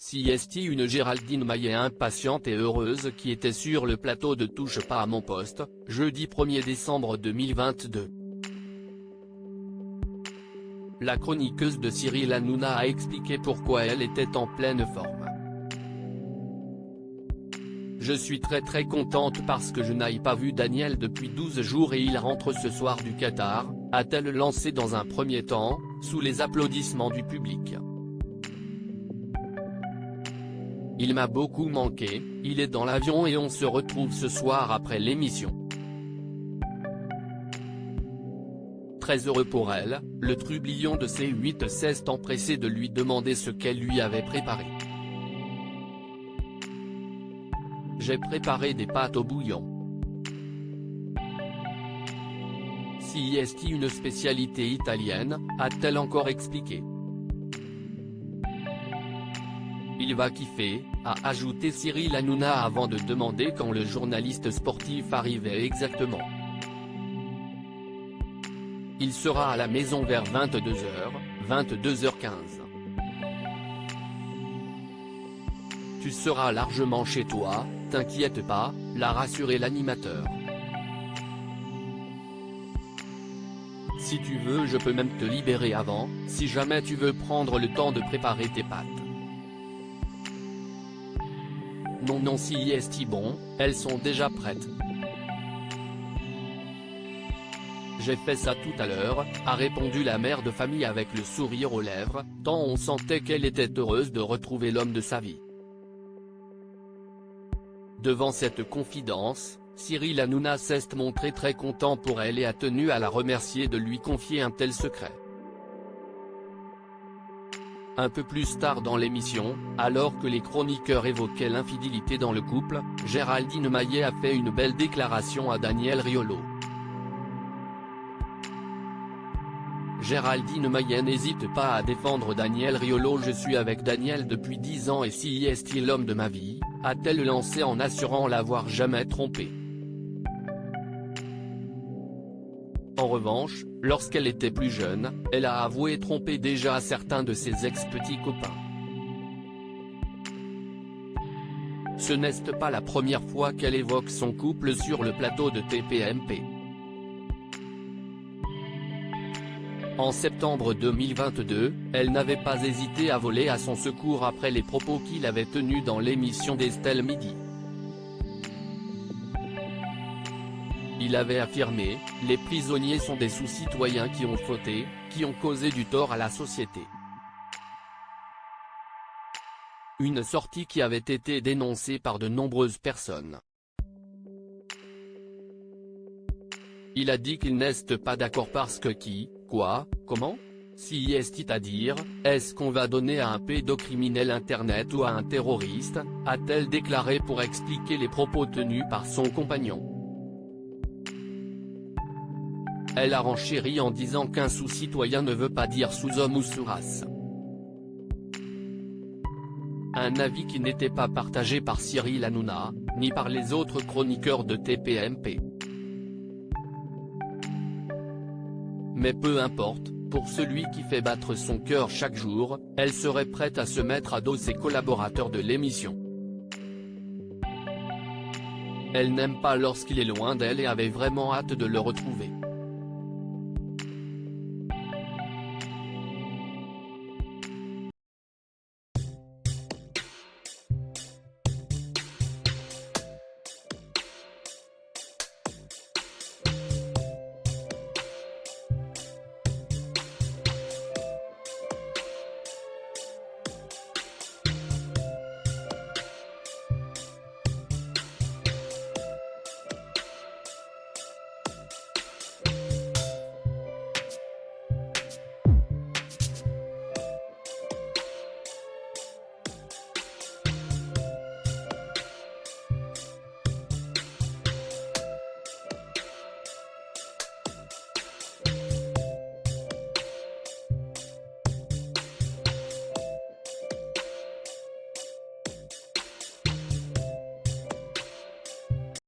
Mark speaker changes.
Speaker 1: CST une Géraldine Maillet impatiente et heureuse qui était sur le plateau de Touche pas à mon poste, jeudi 1er décembre 2022. La chroniqueuse de Cyril Hanouna a expliqué pourquoi elle était en pleine forme. Je suis très contente parce que je n'ai pas vu Daniel depuis 12 jours et il rentre ce soir du Qatar, a-t-elle lancé dans un premier temps, sous les applaudissements du public. Il m'a beaucoup manqué, il est dans l'avion et on se retrouve ce soir après l'émission. Très heureux pour elle, le trublion de C8 s'est empressé de lui demander ce qu'elle lui avait préparé. J'ai préparé des pâtes au bouillon. CST une spécialité italienne, a-t-elle encore expliqué. Il va kiffer, a ajouté Cyril Hanouna avant de demander quand le journaliste sportif arrivait exactement. Il sera à la maison vers 22h, 22h15. Tu seras largement chez toi, t'inquiète pas, l'a rassuré l'animateur. Si tu veux je peux même te libérer avant, si jamais tu veux prendre le temps de préparer tes pâtes. Non CST bon, elles sont déjà prêtes. J'ai fait ça tout à l'heure, a répondu la mère de famille avec le sourire aux lèvres, tant on sentait qu'elle était heureuse de retrouver l'homme de sa vie. Devant cette confidence, Cyril Hanouna s'est montré très content pour elle et a tenu à la remercier de lui confier un tel secret. Un peu plus tard dans l'émission, alors que les chroniqueurs évoquaient l'infidélité dans le couple, Géraldine Maillet a fait une belle déclaration à Daniel Riolo. Géraldine Maillet n'hésite pas à défendre Daniel Riolo. Je suis avec Daniel depuis 10 ans et CST l'homme de ma vie, a-t-elle lancé en assurant l'avoir jamais trompé. En revanche, lorsqu'elle était plus jeune, elle a avoué tromper déjà certains de ses ex-petits copains. Ce n'est pas la première fois qu'elle évoque son couple sur le plateau de TPMP. En septembre 2022, elle n'avait pas hésité à voler à son secours après les propos qu'il avait tenus dans l'émission d'Estelle Midi. Il avait affirmé « Les prisonniers sont des sous-citoyens qui ont fauté, qui ont causé du tort à la société ». Une sortie qui avait été dénoncée par de nombreuses personnes. Il a dit qu'il n'est pas d'accord parce que qui, quoi, comment ? Si est-il à dire, est-ce qu'on va donner à un pédocriminel internet ou à un terroriste, a-t-elle déclaré pour expliquer les propos tenus par son compagnon. Elle a renchéri en disant qu'un sous-citoyen ne veut pas dire sous-homme ou sous-race. Un avis qui n'était pas partagé par Cyril Hanouna, ni par les autres chroniqueurs de TPMP. Mais peu importe, pour celui qui fait battre son cœur chaque jour, elle serait prête à se mettre à dos ses collaborateurs de l'émission. Elle n'aime pas lorsqu'il est loin d'elle et avait vraiment hâte de le retrouver.